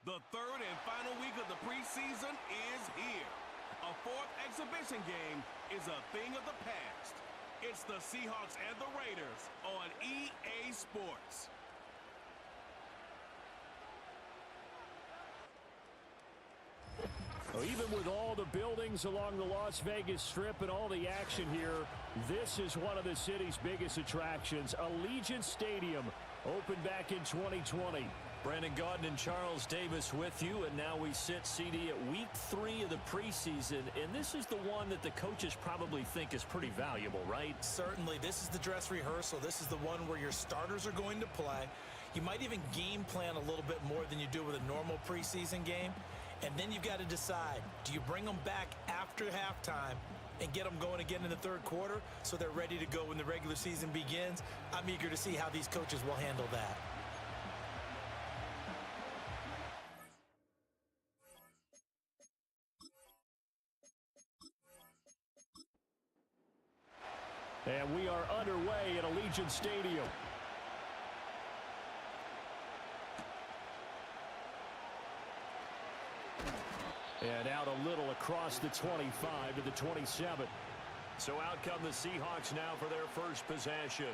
The third and final week of the preseason is here. A fourth exhibition game is a thing of the past. It's the Seahawks and the Raiders on EA Sports. Well, even with all the buildings along the Las Vegas Strip and all the action here, this is one of the city's biggest attractions. Allegiant Stadium opened back in 2020. Brandon Gaudin and Charles Davis with you, and now we sit CD at week 3 of the preseason, and this is the one that the coaches probably think is pretty valuable, right? Certainly. This is the dress rehearsal. This is the one where your starters are going to play. You might even game plan a little bit more than you do with a normal preseason game, and then you've got to decide, do you bring them back after halftime and get them going again in the third quarter so they're ready to go when the regular season begins? I'm eager to see how these coaches will handle that. And we are underway at Allegiant Stadium. And out a little across the 25 to the 27. So out come the Seahawks now for their first possession.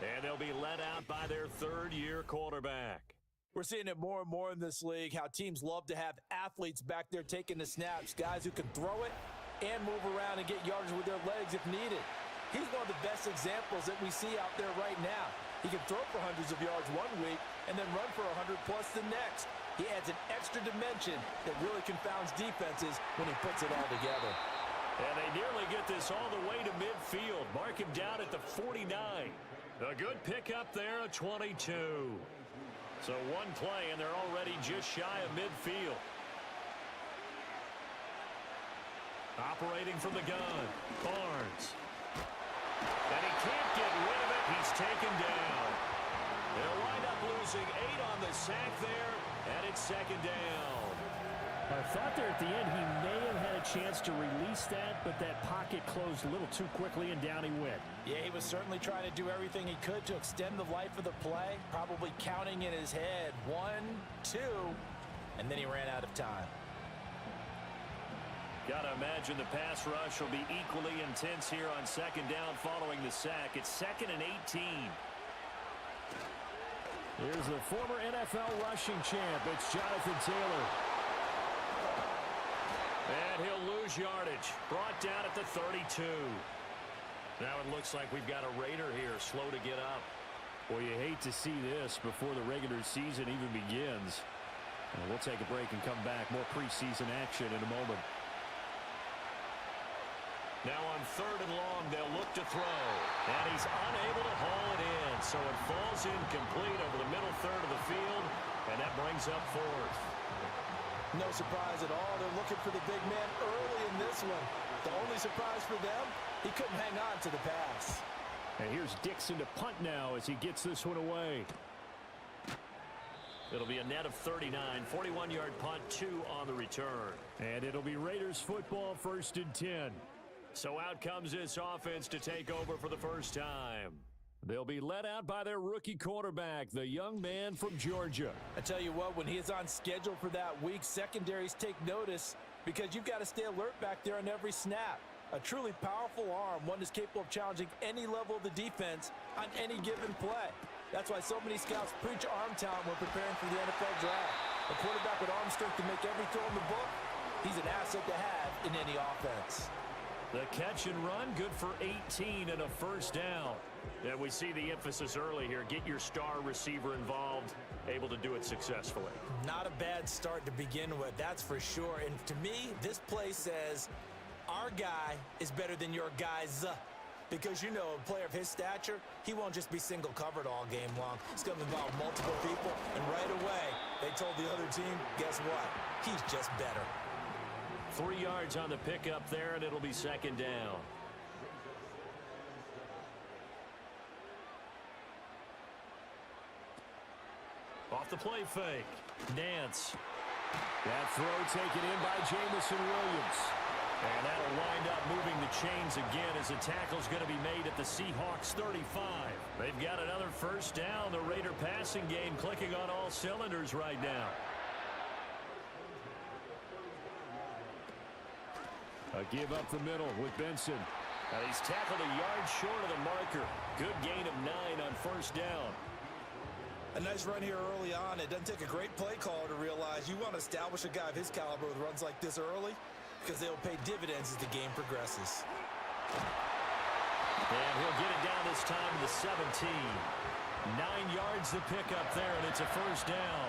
And they'll be led out by their third-year quarterback. We're seeing it more and more in this league, how teams love to have athletes back there taking the snaps, guys who can throw it and move around and get yards with their legs if needed. He's one of the best examples that we see out there right now. He can throw for hundreds of yards one week and then run for 100-plus the next. He adds an extra dimension that really confounds defenses when he puts it all together. And they nearly get this all the way to midfield. Mark him down at the 49. A good pickup there, a 22. So one play, and they're already just shy of midfield. Operating from the gun, Barnes. And he can't get rid of it. He's taken down. They'll wind up losing 8 on the sack there, and it's second down. I thought there at the end he may have had a chance to release that, but that pocket closed a little too quickly, and down he went. Yeah, he was certainly trying to do everything he could to extend the life of the play, probably counting in his head 1, 2, and then he ran out of time. Got to imagine the pass rush will be equally intense here on second down following the sack. It's 2nd and 18. Here's the former NFL rushing champ. It's Jonathan Taylor. And he'll lose yardage. Brought down at the 32. Now it looks like we've got a Raider here, slow to get up. Well, you hate to see this before the regular season even begins. We'll take a break and come back. More preseason action in a moment. Now on 3rd and long, they'll look to throw. And he's unable to haul it in. So it falls incomplete over the middle third of the field. And that brings up 4th. No surprise at all. They're looking for the big man early in this one. The only surprise for them, he couldn't hang on to the pass. And here's Dixon to punt now as he gets this one away. It'll be a net of 39. 41-yard punt, 2 on the return. And it'll be Raiders football, 1st and 10. So out comes this offense to take over for the first time. They'll be led out by their rookie quarterback, the young man from Georgia. I tell you what, when he is on schedule for that week, secondaries take notice because you've got to stay alert back there on every snap. A truly powerful arm, one that's capable of challenging any level of the defense on any given play. That's why so many scouts preach arm talent when preparing for the NFL draft. A quarterback with arm strength to make every throw in the book, he's an asset to have in any offense. The catch and run, good for 18 and a first down. And we see the emphasis early here. Get your star receiver involved, able to do it successfully. Not a bad start to begin with, that's for sure. And to me, this play says, our guy is better than your guys. Because, you know, a player of his stature, he won't just be single covered all game long. He's going to involve multiple people. And right away, they told the other team, guess what? He's just better. 3 yards on the pickup there, and it'll be second down. Off the play fake. Nance. That throw taken in by Jamison Williams. And that'll wind up moving the chains again as the tackle's going to be made at the Seahawks 35. They've got another first down. The Raider passing game clicking on all cylinders right now. A give up the middle with Benson. And he's tackled a yard short of the marker. Good gain of 9 on first down. A nice run here early on. It doesn't take a great play caller to realize you want to establish a guy of his caliber with runs like this early because they'll pay dividends as the game progresses. And he'll get it down this time to the 17. 9 yards to pick up there, and it's a first down.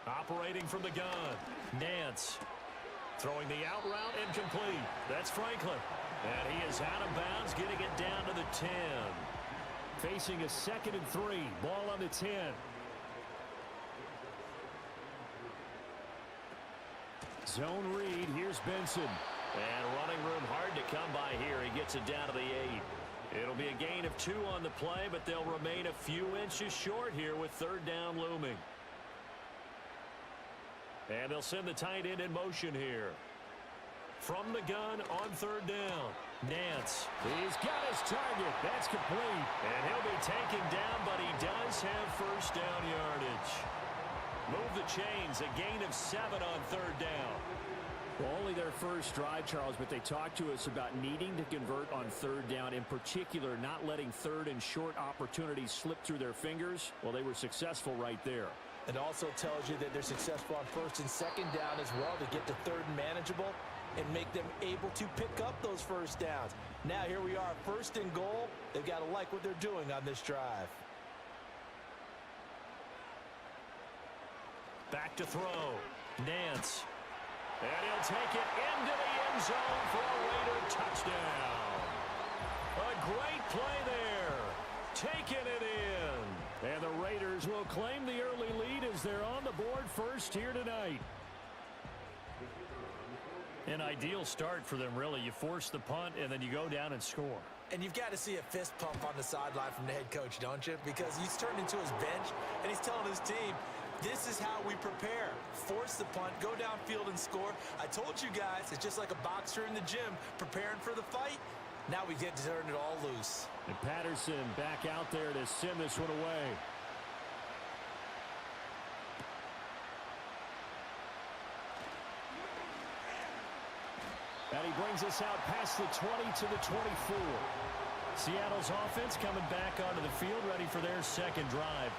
Operating from the gun, Nance. Throwing the out route incomplete. That's Franklin. And he is out of bounds, getting it down to the 10. Facing a 2nd and 3. Ball on the 10. Zone read. Here's Benson. And running room hard to come by here. He gets it down to the 8. It'll be a gain of 2 on the play, but they'll remain a few inches short here with 3rd down looming. And they'll send the tight end in motion here. From the gun on 3rd down. Nance. He's got his target. That's complete. And he'll be taken down, but he does have first down yardage. Move the chains. A gain of 7 on 3rd down. Well, only their first drive, Charles, but they talked to us about needing to convert on 3rd down, in particular not letting 3rd and short opportunities slip through their fingers. Well, they were successful right there. It also tells you that they're successful on 1st and 2nd down as well to get to 3rd and manageable and make them able to pick up those first downs. Now here we are, 1st and goal. They've got to like what they're doing on this drive. Back to throw. Nance. And he'll take it into the end zone for a Raider touchdown. A great play there. Taking it in. And the Raiders will claim the early lead as they're on the board first here tonight. An ideal start for them, really. You force the punt, and then you go down and score. And you've got to see a fist pump on the sideline from the head coach, don't you? Because he's turned into his bench, and he's telling his team, this is how we prepare. Force the punt, go downfield and score. I told you guys, it's just like a boxer in the gym preparing for the fight. Now we get to turn it all loose. And Patterson back out there to send this one away. And he brings us out past the 20 to the 24. Seattle's offense coming back onto the field, ready for their 2nd drive.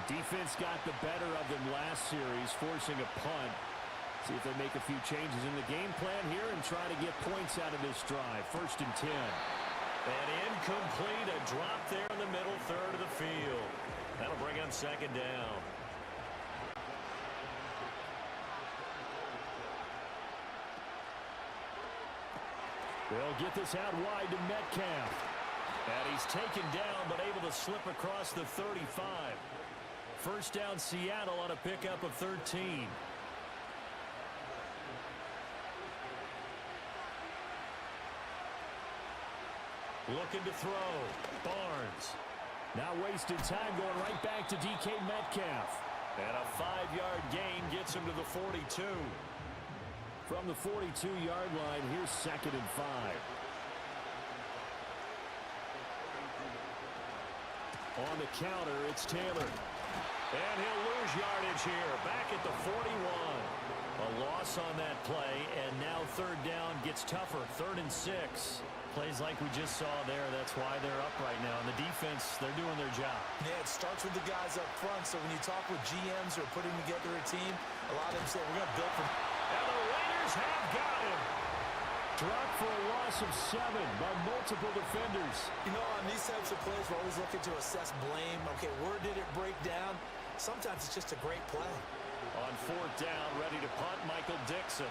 Defense got the better of them last series, forcing a punt. See if they make a few changes in the game plan here and try to get points out of this drive. 1st and 10. And incomplete, a drop there in the middle 3rd of the field. That'll bring up 2nd down. They'll get this out wide to Metcalf. And he's taken down, but able to slip across the 35. 1st down Seattle on a pickup of 13. Looking to throw. Barnes. Now wasted time going right back to DK Metcalf. And a 5-yard gain gets him to the 42. From the 42-yard line, here's 2nd and 5. On the counter, it's Taylor. And he'll lose yardage here. Back at the 41. A loss on that play, and now 3rd down gets tougher. 3rd and 6. Plays like we just saw there. That's why they're up right now. And the defense, they're doing their job. Yeah, it starts with the guys up front. So when you talk with GMs who are putting together a team, a lot of them say, we're going to build from... And the Raiders have got him. Dropped for a loss of 7 by multiple defenders. You know, on these types of plays, we're always looking to assess blame. Okay, where did it break down? Sometimes it's just a great play. On 4th down, ready to punt, Michael Dixon.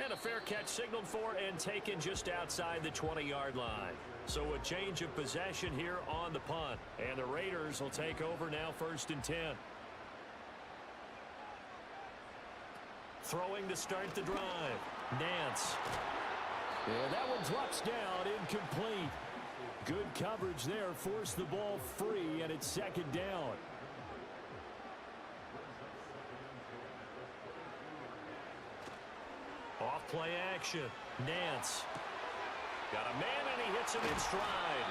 And a fair catch signaled for and taken just outside the 20-yard line. So a change of possession here on the punt. And the Raiders will take over now 1st and 10. Throwing to start the drive. Nance. Yeah, that one drops down, incomplete. Good coverage there, forced the ball free, and it's 2nd down. Off play action. Nance. Got a man, and he hits him in stride.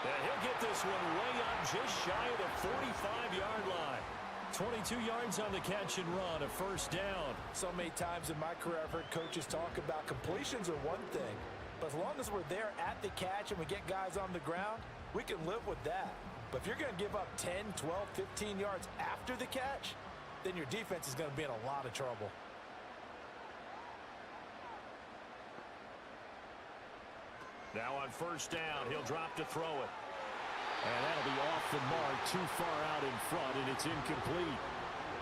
And he'll get this one way up just shy of the 45-yard line. 22 yards on the catch and run, a first down. So many times in my career I've heard coaches talk about completions are one thing, but as long as we're there at the catch and we get guys on the ground, we can live with that. But if you're going to give up 10, 12, 15 yards after the catch, then your defense is going to be in a lot of trouble. Now on first down, he'll drop to throw it. And that'll be off the mark, too far out in front, and it's incomplete.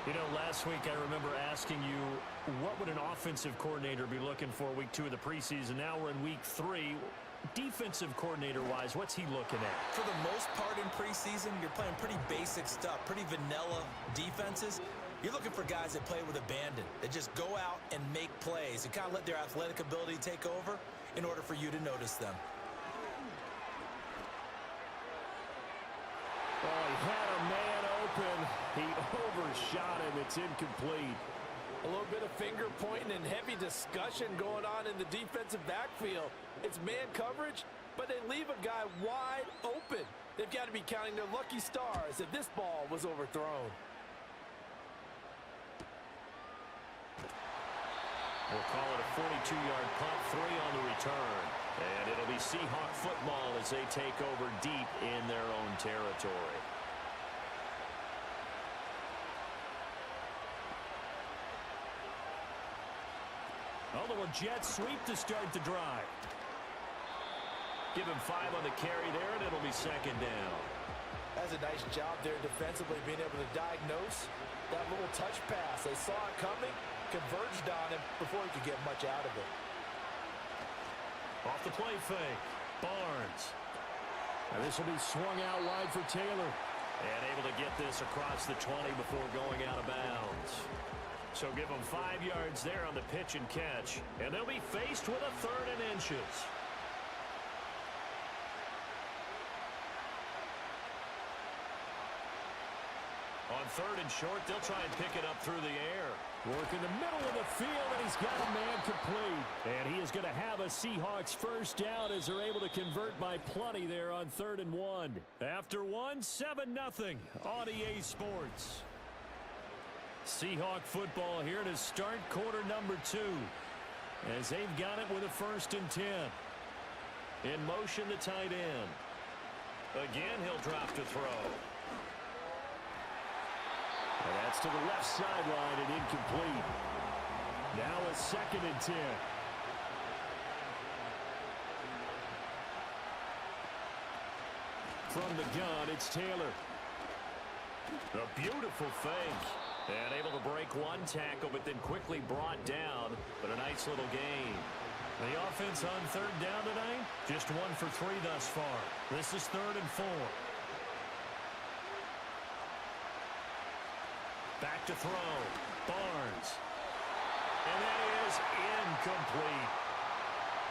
You know, last week I remember asking you, what would an offensive coordinator be looking for week 2 of the preseason? Now we're in week 3. Defensive coordinator-wise, what's he looking at? For the most part in preseason, you're playing pretty basic stuff, pretty vanilla defenses. You're looking for guys that play with abandon, that just go out and make plays and kind of let their athletic ability take over in order for you to notice them. Oh, he had a man open. He overshot him. It's incomplete. A little bit of finger pointing and heavy discussion going on in the defensive backfield. It's man coverage, but they leave a guy wide open. They've got to be counting their lucky stars if this ball was overthrown. We'll call it a 42-yard punt, 3 on the return. And it'll be Seahawk football as they take over deep in their own territory. Oh, the jet sweep to start the drive. Give him 5 on the carry there, and it'll be second down. That's a nice job there defensively, being able to diagnose that little touch pass. They saw it coming, converged on him before he could get much out of it. Off the play fake, Barnes. And this will be swung out wide for Taylor. And able to get this across the 20 before going out of bounds. So give them 5 yards there on the pitch and catch. And they'll be faced with a 3rd and inches. On 3rd and short, they'll try and pick it up through the air. Work in the middle of the field, and he's got a man complete. And he is going to have a Seahawks first down as they're able to convert by plenty there on 3rd and 1. After 1, 7-0 on EA Sports. Seahawk football here to start quarter number 2. As they've got it with a 1st and 10. In motion, the tight end. Again, he'll drop to throw. And that's to the left sideline and incomplete. Now a 2nd and 10. From the gun, it's Taylor. A beautiful fake. And able to break one tackle, but then quickly brought down. But a nice little gain. The offense on 3rd down tonight, just 1 for 3 thus far. This is 3rd and 4. Back to throw. Barnes. And that is incomplete.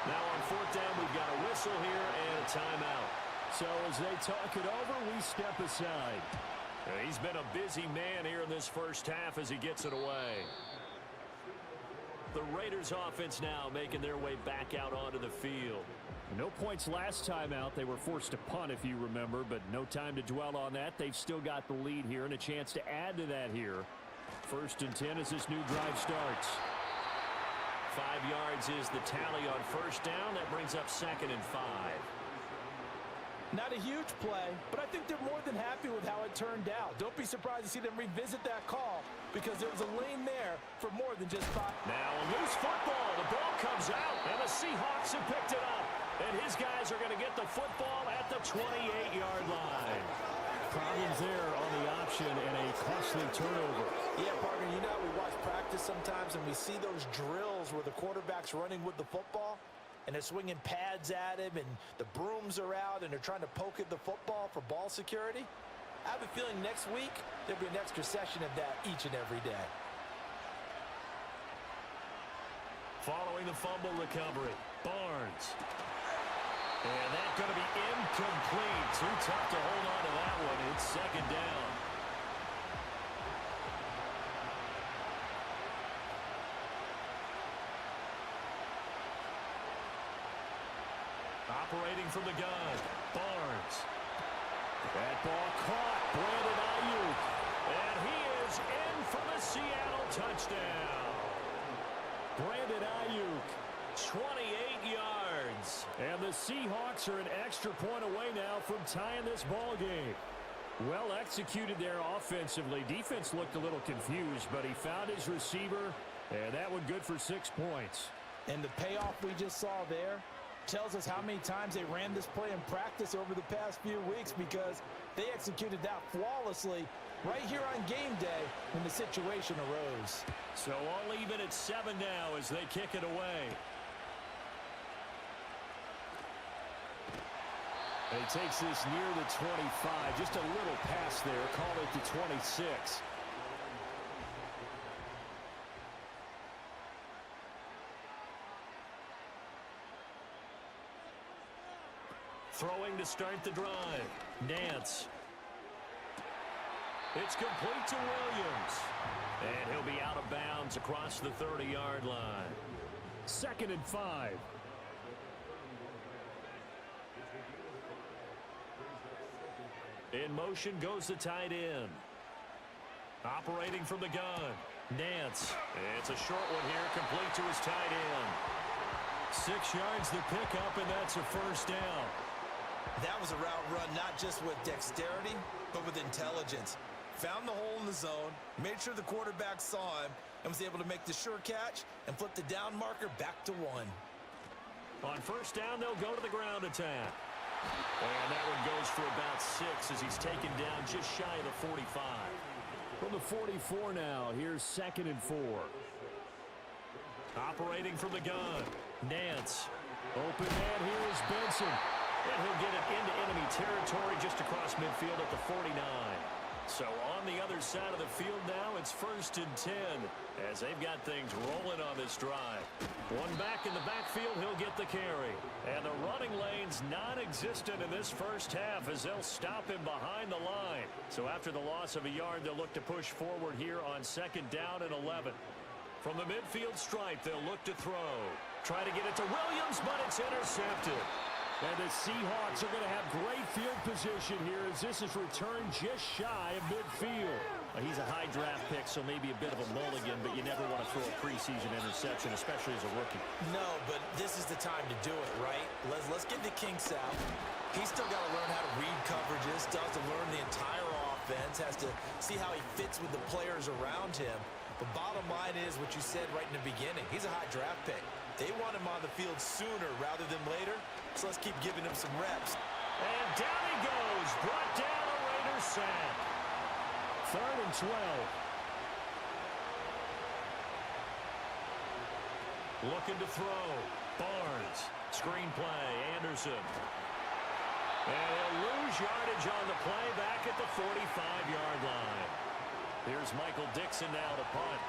Now on 4th down, we've got a whistle here and a timeout. So as they talk it over, we step aside. He's been a busy man here in this first half as he gets it away. The Raiders offense now making their way back out onto the field. No points last time out. They were forced to punt, if you remember, but no time to dwell on that. They've still got the lead here and a chance to add to that here. 1st and 10 as this new drive starts. 5 yards is the tally on 1st down. That brings up 2nd and 5. Not a huge play, but I think they're more than happy with how it turned out. Don't be surprised to see them revisit that call because there was a lane there for more than just 5. Now a loose football. The ball comes out, and the Seahawks have picked it up. And his guys are going to get the football at the 28-yard line. Problems there on the option and a costly turnover. Yeah, partner, you know we watch practice sometimes and we see those drills where the quarterback's running with the football and they're swinging pads at him and the brooms are out and they're trying to poke at the football for ball security. I have a feeling next week there'll be an extra session of that each and every day. Following the fumble recovery, Barnes. And that's going to be incomplete. Too tough to hold on to that one. It's 2nd down. Operating from the gun, Barnes. That ball caught, Brandon Ayuk. And he is in for the Seattle touchdown. Brandon Ayuk, 28 yards. And the Seahawks are an extra point away now from tying this ball game. Well executed there offensively. Defense looked a little confused, but he found his receiver, and that one good for 6 points. And the payoff we just saw there tells us how many times they ran this play in practice over the past few weeks, because they executed that flawlessly right here on game day when the situation arose. So all even at 7 now as they kick it away. And he takes this near the 25. Just a little pass there. Call it the 26. Throwing to start the drive. Nance. It's complete to Williams. And he'll be out of bounds across the 30-yard line. 2nd and 5. In motion goes the tight end. Operating from the gun. Nance. It's a short one here, complete to his tight end. 6 yards the pickup, and that's a first down. That was a route run not just with dexterity, but with intelligence. Found the hole in the zone, made sure the quarterback saw him, and was able to make the sure catch and flip the down marker back to 1. On first down, they'll go to the ground attack. And that one goes for about 6 as he's taken down just shy of the 45. From the 44 now, here's 2nd and 4. Operating from the gun. Nance. Open man, here is Benson. And he'll get it into enemy territory just across midfield at the 49. So on the other side of the field now, it's 1st and 10 as they've got things rolling on this drive. One back in the backfield, he'll get the carry. And the running lane's non-existent in this first half as they'll stop him behind the line. So after the loss of a yard, they'll look to push forward here on 2nd down and 11. From the midfield stripe, they'll look to throw. Try to get it to Williams, but it's intercepted. And the Seahawks are going to have great field position here as this is returned just shy of midfield. He's a high draft pick, so maybe a bit of a mulligan, but you never want to throw a preseason interception, especially as a rookie. No, but this is the time to do it, right? Let's get the kinks out. He's still got to learn how to read coverages, still has to learn the entire offense, has to see how he fits with the players around him. The bottom line is what you said right in the beginning. He's a high draft pick. They want him on the field sooner rather than later, so let's keep giving him some reps. And down he goes, brought down a Raiders sack. 3rd and 12. Looking to throw. Barnes. Screen play. Anderson. And they'll lose yardage on the play back at the 45-yard line. Here's Michael Dixon now to punt.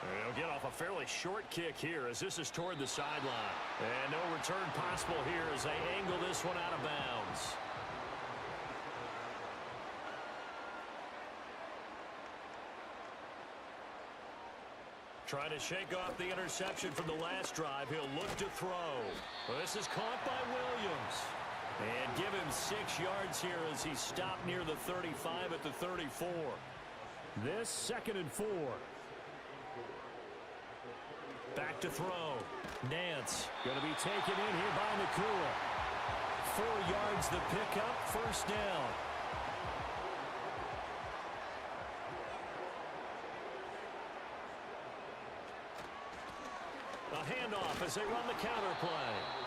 They'll get off a fairly short kick here as this is toward the sideline. And no return possible here as they angle this one out of bounds. Trying to shake off the interception from the last drive. He'll look to throw. Well, this is caught by Williams. And give him 6 yards here as he's stopped near the 35 at the 34. This 2nd and 4. Back to throw. Nance. Going to be taken in here by Nakua. 4 yards the pickup. First down. A handoff as they run the counter play.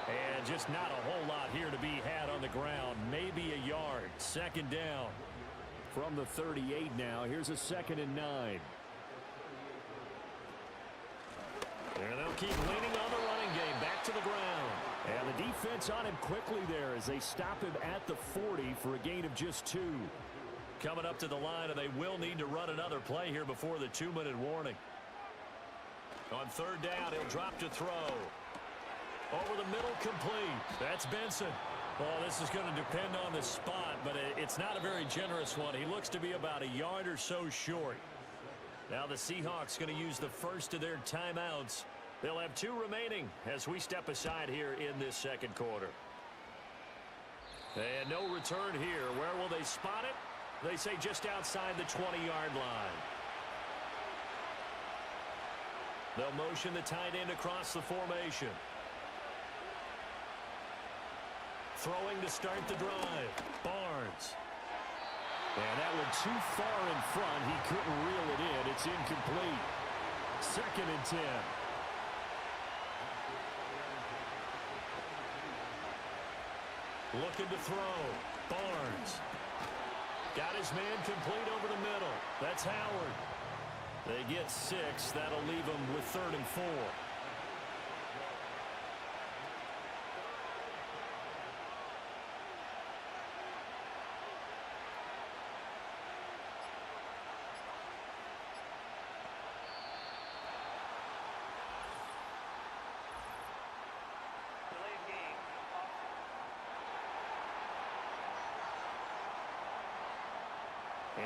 And just not a whole lot here to be had on the ground. Maybe a yard. 2nd down. From the 38 now, here's a 2nd and 9. And they'll keep leaning on the running game. Back to the ground. And the defense on him quickly there as they stop him at the 40 for a gain of just 2. Coming up to the line, and they will need to run another play here before the 2-minute warning. On 3rd down, he'll drop to throw. Over the middle, complete. That's Benson. Well, this is going to depend on the spot, but it's not a very generous one. He looks to be about a yard or so short. Now the Seahawks going to use the first of their timeouts They'll have 2 remaining as we step aside here in this second quarter. And no return here. Where will they spot it? They say just outside the 20-yard line. They'll motion the tight end across the formation. Throwing to start the drive. Barnes. And that one too far in front. He couldn't reel it in. It's incomplete. 2nd and 10. Looking to throw. Barnes. Got his man complete over the middle. That's Howard. They get 6. That'll leave them with 3rd and 4.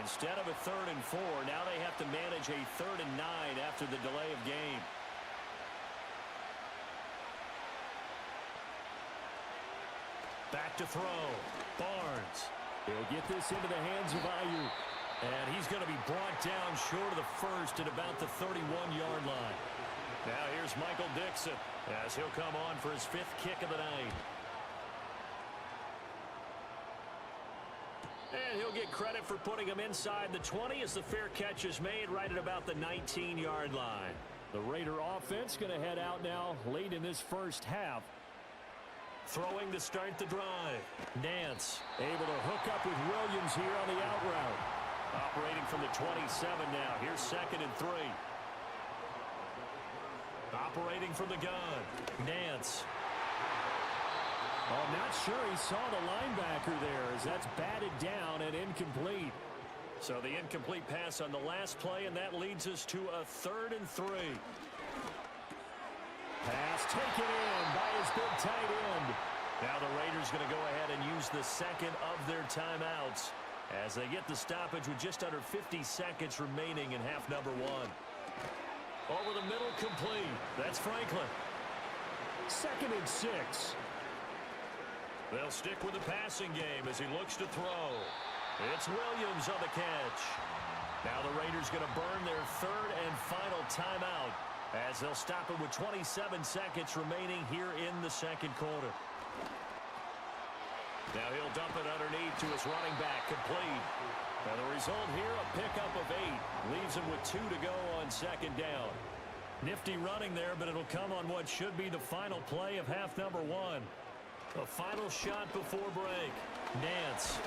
Instead of a 3rd and 4, now they have to manage a 3rd and 9 after the delay of game. Back to throw. Barnes. He'll get this into the hands of Ayuk. And he's going to be brought down short of the first at about the 31-yard line. Now here's Michael Dixon as he'll come on for his 5th kick of the night. And he'll get credit for putting him inside the 20 as the fair catch is made right at about the 19-yard line. The Raider offense going to head out now late in this first half. Throwing to start the drive. Nance Able to hook up with Williams here on the out route. operating from the 27 now. Here's 2nd and 3. Operating from the gun. Nance. I'm not sure he saw the linebacker there as that's batted down and incomplete. So the incomplete pass on the last play, and that leads us to a 3rd and 3. Pass taken in by his big tight end. Now the Raiders going to go ahead and use the second of their timeouts as they get the stoppage with just under 50 seconds remaining in half number 1. Over the middle, complete. That's Franklin. 2nd and 6. They'll stick with the passing game as he looks to throw. It's Williams on the catch. Now the Raiders going to burn their 3rd and final timeout as they'll stop it with 27 seconds remaining here in the second quarter. Now he'll dump it underneath to his running back, complete. Now the result here, a pickup of 8. Leaves him with 2 to go on 2nd down. Nifty running there, but it'll come on what should be the final play of half number 1. A final shot before break. Nance.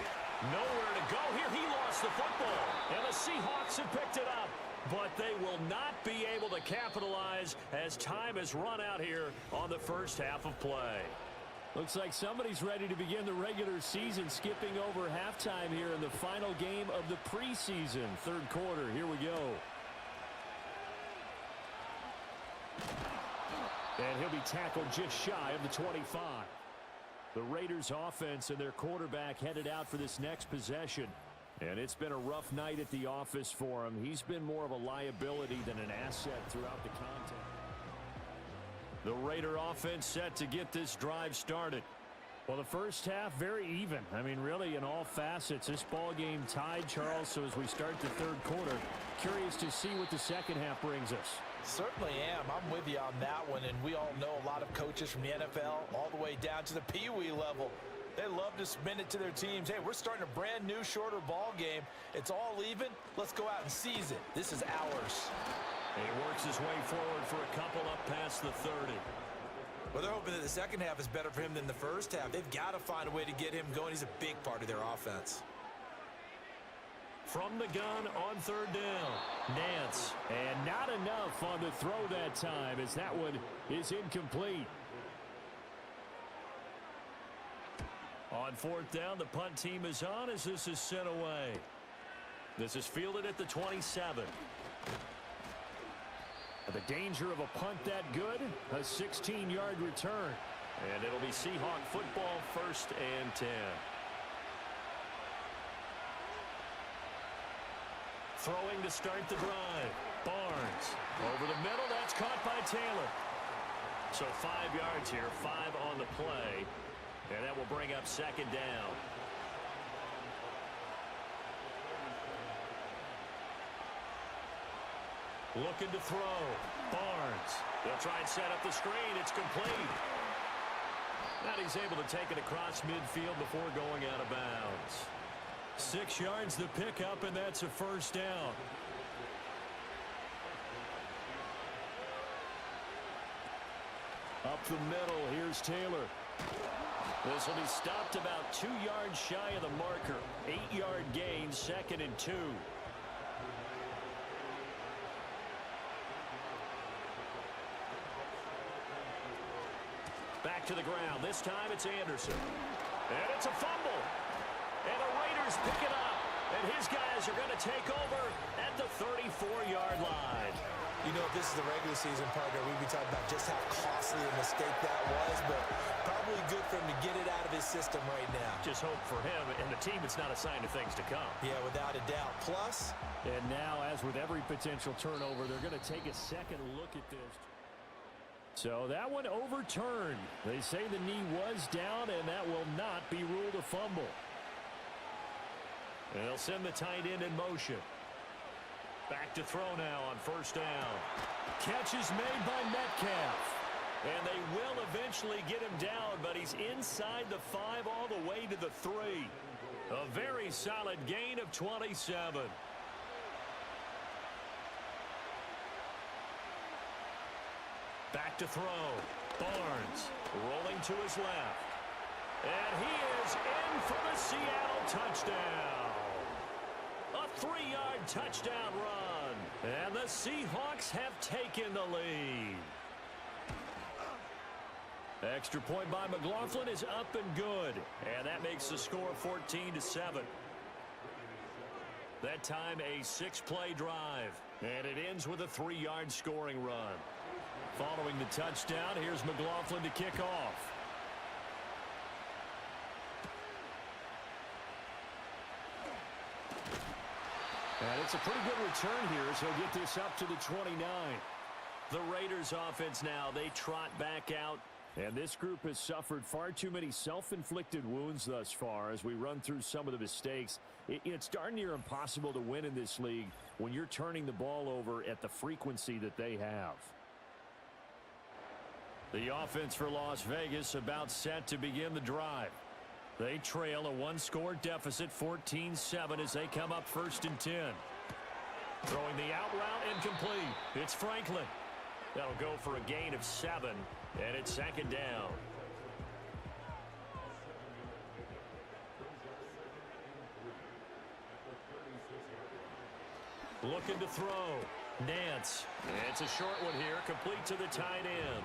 Nowhere to go here. He lost the football. And the Seahawks have picked it up. But they will not be able to capitalize as time has run out here on the first half of play. Looks like somebody's ready to begin the regular season, skipping over halftime here in the final game of the preseason. 3rd quarter. Here we go. And he'll be tackled just shy of the 25. The Raiders offense and their quarterback headed out for this next possession. And it's been a rough night at the office for him. He's been more of a liability than an asset throughout the contest. The Raider offense set to get this drive started. Well, the first half, very even. I mean, really, in all facets, this ball game tied, Charles. So as we start the 3rd quarter, curious to see what the second half brings us. Certainly am. I'm with you on that one, and we all know a lot of coaches from the NFL all the way down to the Pee Wee level. They love to submit it to their teams. Hey, we're starting a brand new, shorter ball game. It's all even. Let's go out and seize it. This is ours. He works his way forward for a couple up past the 30. Well, they're hoping that the second half is better for him than the first half. They've got to find a way to get him going. He's a big part of their offense. From the gun on 3rd down. Nance. And not enough on the throw that time as that one is incomplete. On 4th down, the punt team is on as this is sent away. This is fielded at the 27. The danger of a punt that good, a 16-yard return. And it'll be Seahawk football, 1st and 10. Throwing to start the drive. Barnes. Over the middle, that's caught by Taylor. So 5 yards here, 5 on the play. And that will bring up second down. Looking to throw. Barnes. They'll try and set up the screen. It's complete. Now he's able to take it across midfield before going out of bounds. 6 yards the pickup, and that's a first down. Up the middle, here's Taylor. This will be stopped about 2 yards shy of the marker. 8-yard gain, 2nd and 2. Back to the ground. This time it's Anderson. And it's a fumble. And the Raiders pick it up. And his guys are going to take over at the 34-yard line. You know, if this is the regular season, partner, we'd be talking about just how costly a mistake that was, but probably good for him to get it out of his system right now. Just hope for him and the team it's not a sign of things to come. Yeah, without a doubt. Plus, and now, as with every potential turnover, they're going to take a second look at this. So that one overturned. They say the knee was down, and that will not be ruled a fumble. And they'll send the tight end in motion. Back to throw now on first down. Catch is made by Metcalf. And they will eventually get him down, but he's inside the 5 all the way to the 3. A very solid gain of 27. Back to throw. Barnes rolling to his left. And he is in for the Seattle touchdown. A 3-yard touchdown run. And the Seahawks have taken the lead. Extra point by McLaughlin is up and good. And that makes the score 14-7. That time a 6-play drive. And it ends with a 3-yard scoring run. Following the touchdown, here's McLaughlin to kick off. And it's a pretty good return here, so he'll get this up to the 29. The Raiders offense now, they trot back out. And this group has suffered far too many self-inflicted wounds thus far as we run through some of the mistakes. It's darn near impossible to win in this league when you're turning the ball over at the frequency that they have. The offense for Las Vegas about set to begin the drive. They trail a 1-score deficit, 14-7, as they come up 1st and 10. Throwing the out route incomplete. It's Franklin. That'll go for a gain of 7, and it's 2nd down. Looking to throw. Nance. It's a short one here, complete to the tight end.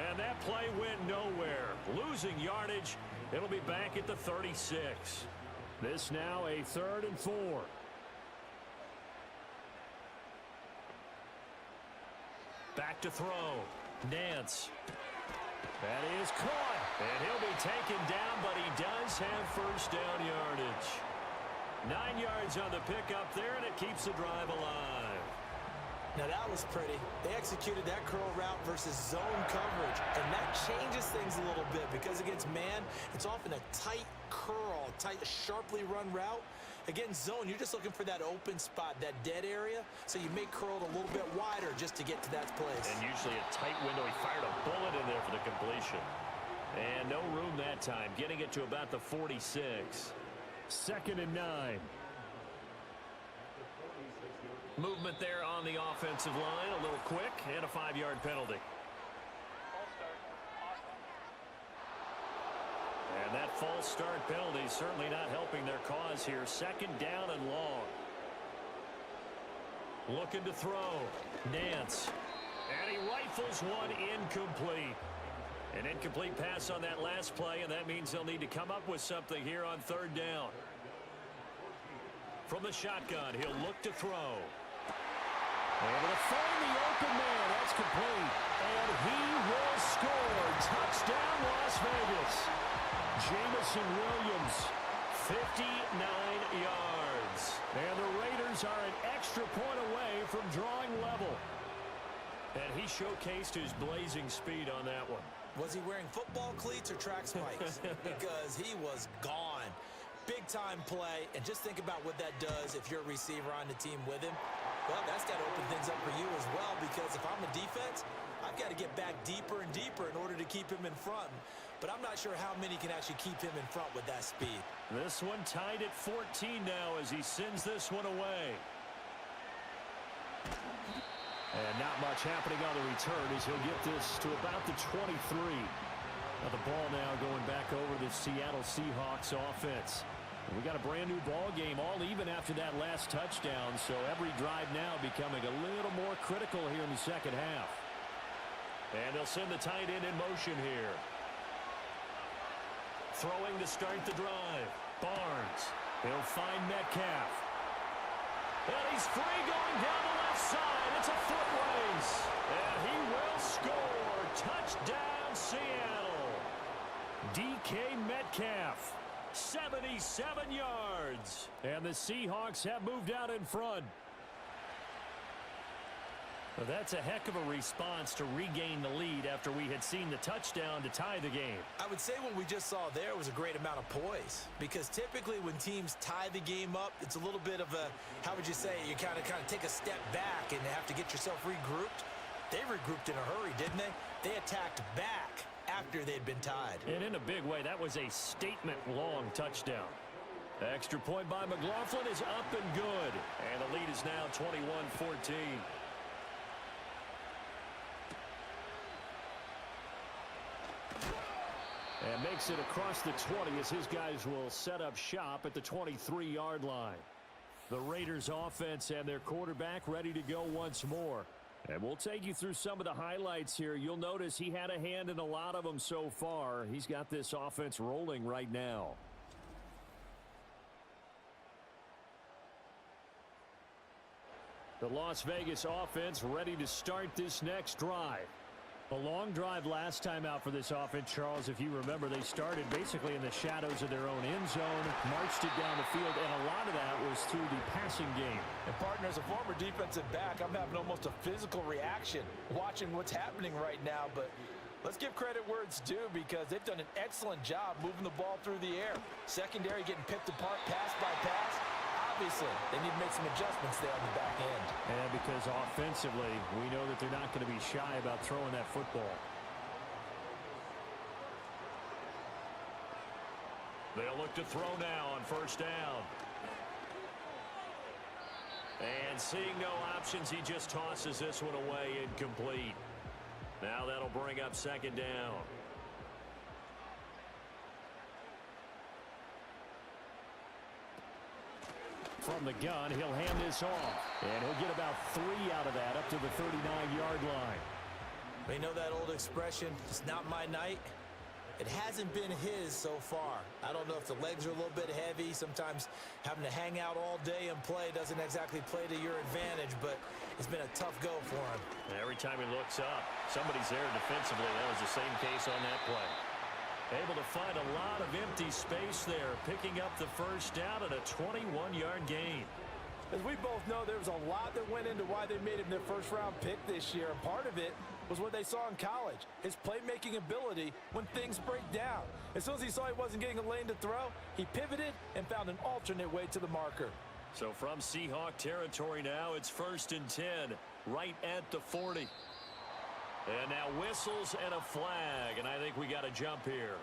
And that play went nowhere. Losing yardage. It'll be back at the 36. This now a 3rd and 4. Back to throw. Nance. That is caught. And he'll be taken down, but he does have first down yardage. 9 yards on the pickup there, and it keeps the drive alive. now that was pretty. They executed that curl route versus zone coverage, and that changes things a little bit because against man, it's often a tight curl, tight, sharply run route. Against zone, you're just looking for that open spot, that dead area, so you may curl it a little bit wider just to get to that place. And usually a tight window. He fired a bullet in there for the completion. And no room that time, getting it to about the 46. 2nd and 9. Movement there on the offensive line, a little quick, and a 5-yard penalty. And that false start penalty is certainly not helping their cause here. 2nd down and long. Looking to throw. Nance. And he rifles one incomplete. An incomplete pass on that last play, and that means they'll need to come up with something here on 3rd down. From the shotgun, he'll look to throw. Able to find the open man. That's complete. And he will score. Touchdown, Las Vegas. Jamison Williams, 59 yards. And the Raiders are an extra point away from drawing level. And he showcased his blazing speed on that one. Was he wearing football cleats or track spikes? Because he was gone. Big-time play, and just think about what that does if you're a receiver on the team with him. Well, that's got to open things up for you as well, because if I'm a defense, I've got to get back deeper and deeper in order to keep him in front. But I'm not sure how many can actually keep him in front with that speed. This one tied at 14 now as he sends this one away. And not much happening on the return as he'll get this to about the 23. Now the ball now going back over the Seattle Seahawks offense. We got a brand new ball game, all even after that last touchdown, so every drive now becoming a little more critical here in the second half. And they'll send the tight end in motion here. Throwing to start the drive. Barnes. He'll find Metcalf. And he's free going down the left side. It's a foot race. And he will score. Touchdown, Seattle. DK Metcalf. 77 yards. And the Seahawks have moved out in front. Well, that's a heck of a response to regain the lead after we had seen the touchdown to tie the game. I would say what we just saw there was a great amount of poise, because typically when teams tie the game up, it's a little bit of a, how would you say, you kind of take a step back and have to get yourself regrouped. They regrouped in a hurry, didn't they? They attacked back after they'd been tied. And in a big way, that was a statement-long touchdown. Extra point by McLaughlin is up and good. And the lead is now 21-14. And makes it across the 20 as his guys will set up shop at the 23-yard line. The Raiders offense and their quarterback ready to go once more. And we'll take you through some of the highlights here. You'll notice he had a hand in a lot of them so far. He's got this offense rolling right now. The Las Vegas offense ready to start this next drive. A long drive last time out for this offense, Charles. If you remember, they started basically in the shadows of their own end zone, marched it down the field, and a lot of that was through the passing game. And, partner, as a former defensive back, I'm having almost a physical reaction watching what's happening right now. But let's give credit where it's due, because they've done an excellent job moving the ball through the air. Secondary getting picked apart pass by pass. Obviously, they need to make some adjustments there on the back end. And because offensively, we know that they're not going to be shy about throwing that football. They'll look to throw now on first down. And seeing no options, he just tosses this one away incomplete. Now that'll bring up second down. From the gun, he'll hand this off. And he'll get about 3 out of that up to the 39-yard line. We know that old expression, it's not my night. It hasn't been his so far. I don't know if the legs are a little bit heavy. Sometimes having to hang out all day and play doesn't exactly play to your advantage, but it's been a tough go for him. Every time he looks up, somebody's there defensively. That was the same case on that play. Able to find a lot of empty space there, picking up the first down and a 21-yard gain. As we both know, there was a lot that went into why they made him their first-round pick this year. And part of it was what they saw in college, his playmaking ability when things break down. As soon as he saw he wasn't getting a lane to throw, he pivoted and found an alternate way to the marker. So from Seahawk territory now, it's 1st and 10, right at the 40. And now whistles and a flag, and I think we got a jump here.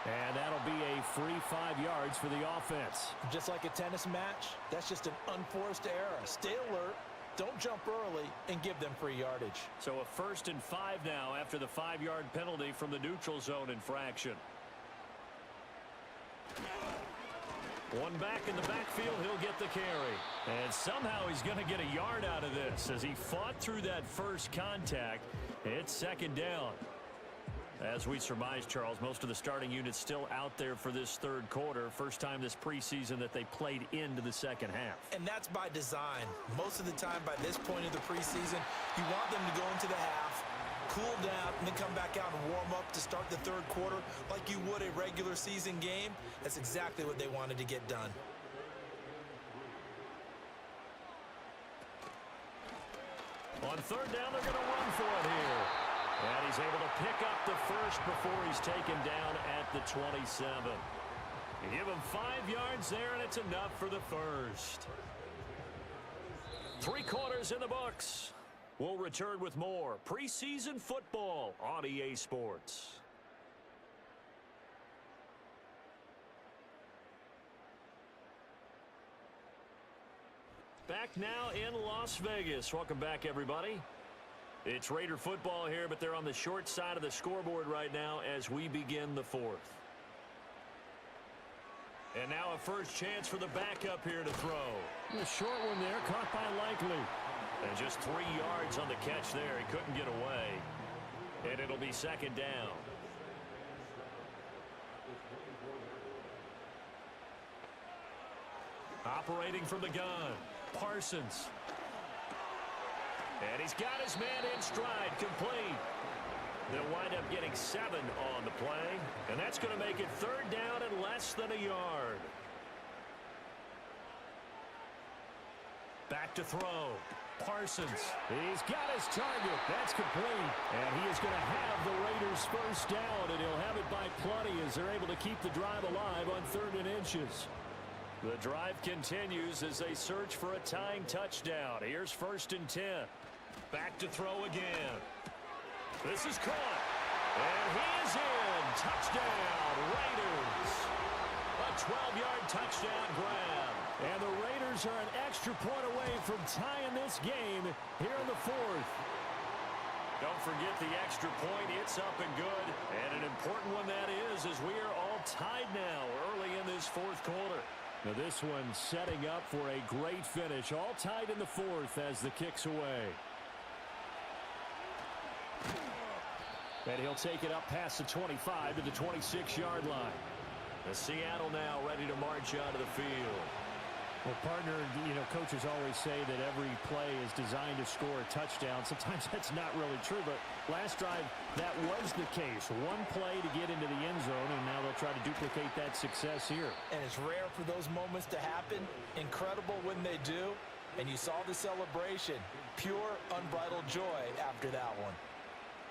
And that'll be a free 5 yards for the offense. Just like a tennis match, that's just an unforced error. Stay alert, don't jump early, and give them free yardage. So a 1st and 5 now after the 5-yard penalty from the neutral zone infraction. One back in the backfield, he'll get the carry. And somehow he's going to get a yard out of this as he fought through that first contact. It's second down. As we surmise, Charles, most of the starting units still out there for this third quarter. First time this preseason that they played into the second half. And that's by design. Most of the time by this point of the preseason, you want them to go into the half, cool down, and then come back out and warm up to start the third quarter like you would a regular season game. That's exactly what they wanted to get done. On third down, they're going to run for it here. And he's able to pick up the first before he's taken down at the 27. You give him 5 yards there, and it's enough for the first. 3 quarters in the books. We'll return with more preseason football on EA Sports. Back now in Las Vegas. Welcome back, everybody. It's Raider football here, but they're on the short side of the scoreboard right now as we begin the 4th. And now a first chance for the backup here to throw. A short one there, caught by Likely. And just 3 yards on the catch there. He couldn't get away. And it'll be second down. Operating from the gun, Parsons. And he's got his man in stride, complete. They'll wind up getting 7 on the play. And that's going to make it third down and less than a yard. Back to throw. Parsons. He's got his target. That's complete. And he is going to have the Raiders first down, and he'll have it by plenty as they're able to keep the drive alive on 3rd and inches. The drive continues as they search for a tying touchdown. Here's 1st and 10. Back to throw again. This is caught. And he is in. Touchdown, Raiders. A 12-yard touchdown grab. And the Raiders are an extra point away from tying this game here in the 4th. Don't forget the extra point. It's up and good. And an important one that is, as we are all tied now early in this 4th quarter. Now this one setting up for a great finish. All tied in the 4th as the kick's away. And he'll take it up past the 25 to the 26-yard line. The Seattle now ready to march out of the field. Well, partner, coaches always say that every play is designed to score a touchdown. Sometimes that's not really true, but last drive, that was the case. One play to get into the end zone, and now they'll try to duplicate that success here. And it's rare for those moments to happen. Incredible when they do. And you saw the celebration. Pure, unbridled joy after that one.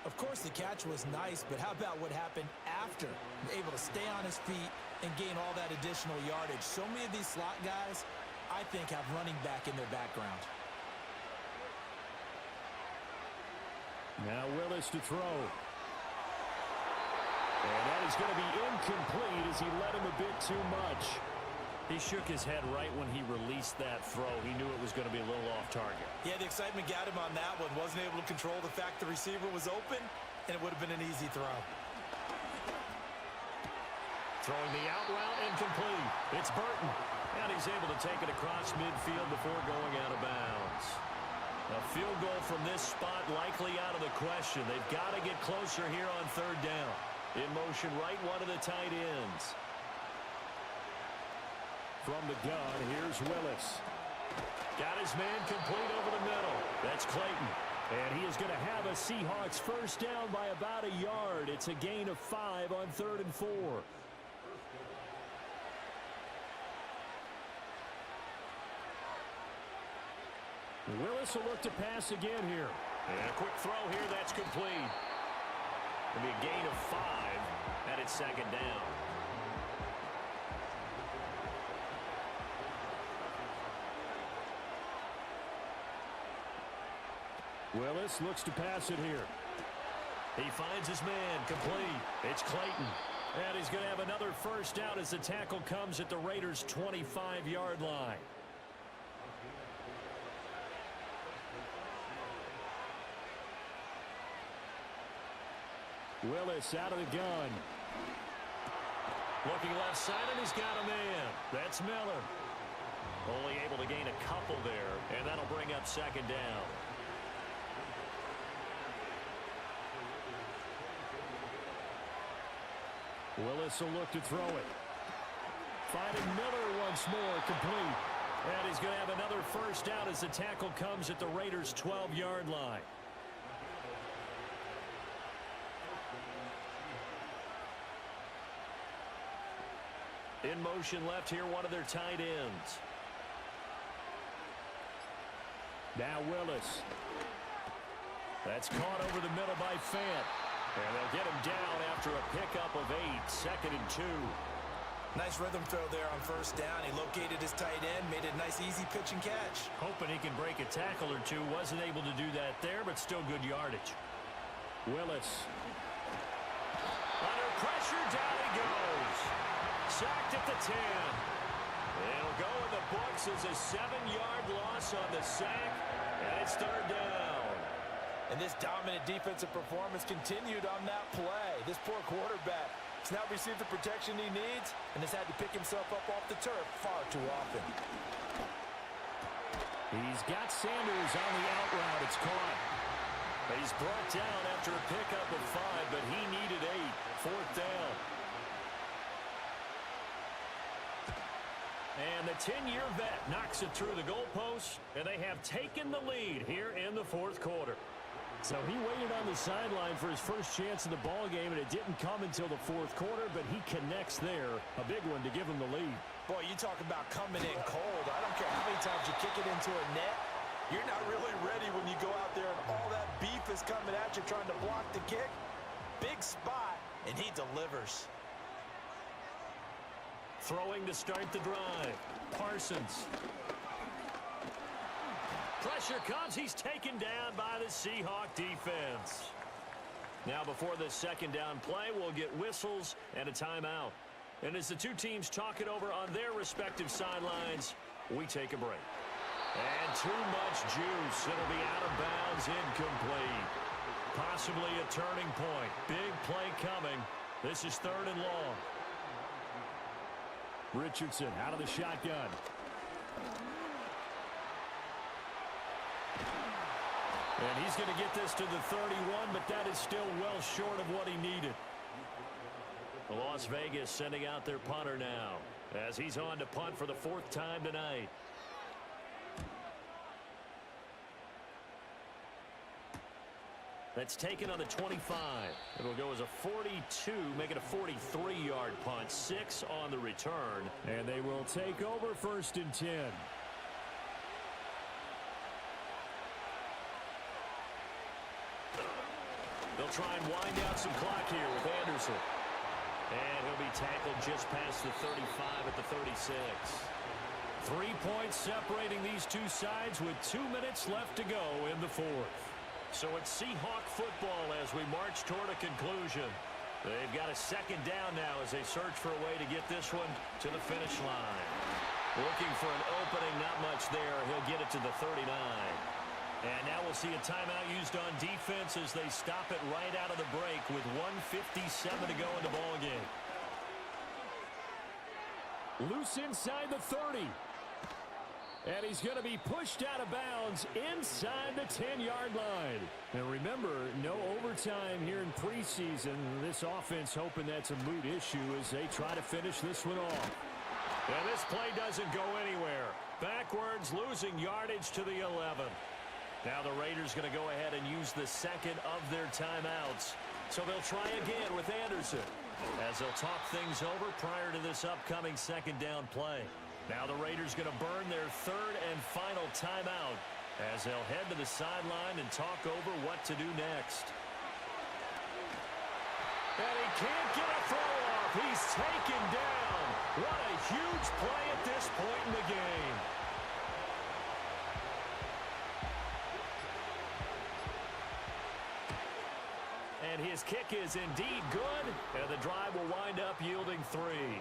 Of course, the catch was nice, but how about what happened after? Able to stay on his feet and gain all that additional yardage. So many of these slot guys, I think, have running back in their background. Now Willis to throw. And that is going to be incomplete as he led him a bit too much. He shook his head right when he released that throw. He knew it was going to be a little off target. Yeah, the excitement got him on that one. Wasn't able to control the fact the receiver was open, and it would have been an easy throw. Throwing the out route incomplete. It's Burton. And he's able to take it across midfield before going out of bounds. A field goal from this spot likely out of the question. They've got to get closer here on 3rd down. In motion right, one of the tight ends. From the gun, here's Willis. Got his man complete over the middle. That's Clayton. And he is going to have a Seahawks first down by about a yard. It's a gain of 5 on 3rd and 4. Willis will look to pass again here. And a quick throw here, that's complete. It'll be a gain of 5, and it's 2nd down. Willis looks to pass it here. He finds his man, complete. It's Clayton. And he's going to have another first down as the tackle comes at the Raiders' 25-yard line. Willis out of the gun. Looking left side, and he's got a man. That's Miller. Only able to gain a couple there, and that'll bring up 2nd down. Willis will look to throw it. Finding Miller once more, complete. And he's going to have another first down as the tackle comes at the Raiders' 12-yard line. In motion left here, one of their tight ends. Now Willis. That's caught over the middle by Fant. And they'll get him down after a pickup of 8, 2nd and 2. Nice rhythm throw there on first down. He located his tight end, made a nice easy pitch and catch. Hoping he can break a tackle or two. Wasn't able to do that there, but still good yardage. Willis. Under pressure, down he goes. Sacked at the 10. It'll go in the books as a 7-yard loss on the sack, and it's 3rd down. And this dominant defensive performance continued on that play. This poor quarterback has now received the protection he needs and has had to pick himself up off the turf far too often. He's got Sanders on the out route. It's caught. He's brought down after a pickup of 5, but he needed 8. 4th down. And the 10-year vet knocks it through the goalpost, and they have taken the lead here in the 4th quarter. So he waited on the sideline for his first chance in the ball game, and it didn't come until the 4th quarter, but he connects there. A big one to give him the lead. Boy, you talk about coming in cold. I don't care how many times you kick it into a net. You're not really ready when you go out there and all that beef is coming at you trying to block the kick. Big spot, and he delivers. Throwing to start the drive. Parsons. Pressure comes. He's taken down by the Seahawk defense. Now before this 2nd down play, we'll get whistles and a timeout. And as the two teams talk it over on their respective sidelines, we take a break. And too much juice. It'll be out of bounds, incomplete. Possibly a turning point. Big play coming. This is 3rd and long. Richardson out of the shotgun. And he's going to get this to the 31, but that is still well short of what he needed. Las Vegas sending out their punter now as he's on to punt for the 4th time tonight. That's taken on the 25. It'll go as a 42, make it a 43-yard punt. 6 on the return. And they will take over 1st and 10. They'll try and wind down some clock here with Anderson. And he'll be tackled just past the 35 at the 36. 3 points separating these two sides with 2 minutes left to go in the 4th. So it's Seahawk football as we march toward a conclusion. They've got a 2nd down now as they search for a way to get this one to the finish line. Looking for an opening, not much there. He'll get it to the 39. And now we'll see a timeout used on defense as they stop it right out of the break with 1:57 to go in the ballgame. Loose inside the 30. And he's going to be pushed out of bounds inside the 10-yard line. And remember, no overtime here in preseason. This offense hoping that's a moot issue as they try to finish this one off. And this play doesn't go anywhere. Backwards, losing yardage to the 11. Now the Raiders going to go ahead and use the 2nd of their timeouts. So they'll try again with Anderson as they'll talk things over prior to this upcoming 2nd down play. Now the Raiders going to burn their 3rd and final timeout as they'll head to the sideline and talk over what to do next. And he can't get a throw off. He's taken down. What a huge play at this point in the game. And his kick is indeed good, and the drive will wind up yielding 3.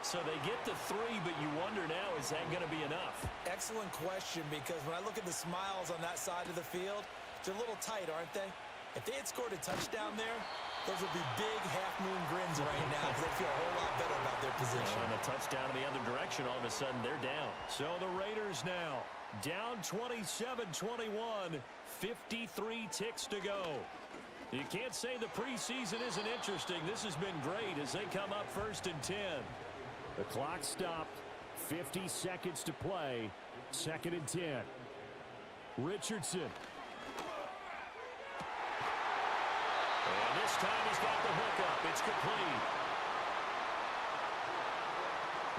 So they get the 3, but you wonder now, is that going to be enough? Excellent question, because when I look at the smiles on that side of the field, they're a little tight, aren't they? If they had scored a touchdown there, those would be big half-moon grins right now because they feel a whole lot better about their position. And a touchdown in the other direction, all of a sudden they're down. So the Raiders now down 27-21, 53 ticks to go. You can't say the preseason isn't interesting. This has been great as they come up 1st and 10. The clock stopped. 50 seconds to play. 2nd and 10. Richardson. And this time he's got the hookup. It's complete.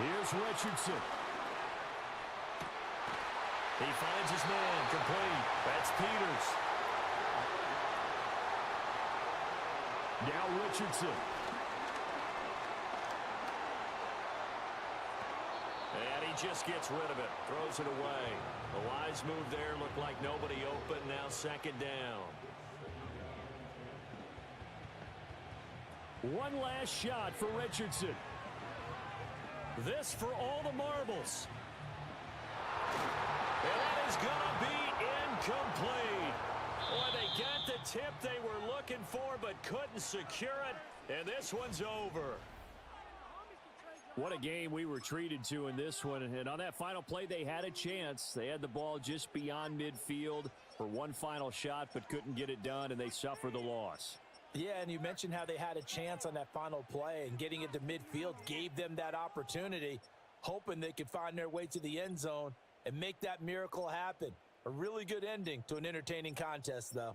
Here's Richardson. He finds his man. Complete. That's Peters. Now Richardson. And he just gets rid of it. Throws it away. A wise move there. Looked like nobody open. Now second down. One last shot for Richardson. This for all the marbles. And that is going to be incomplete. Boy, they got the tip they were looking for but couldn't secure it. And this one's over. What a game we were treated to in this one. And on that final play, they had a chance. They had the ball just beyond midfield for one final shot, but couldn't get it done, and they suffer the loss. Yeah, and you mentioned how they had a chance on that final play, and getting it to midfield gave them that opportunity, hoping they could find their way to the end zone and make that miracle happen. A really good ending to an entertaining contest, though.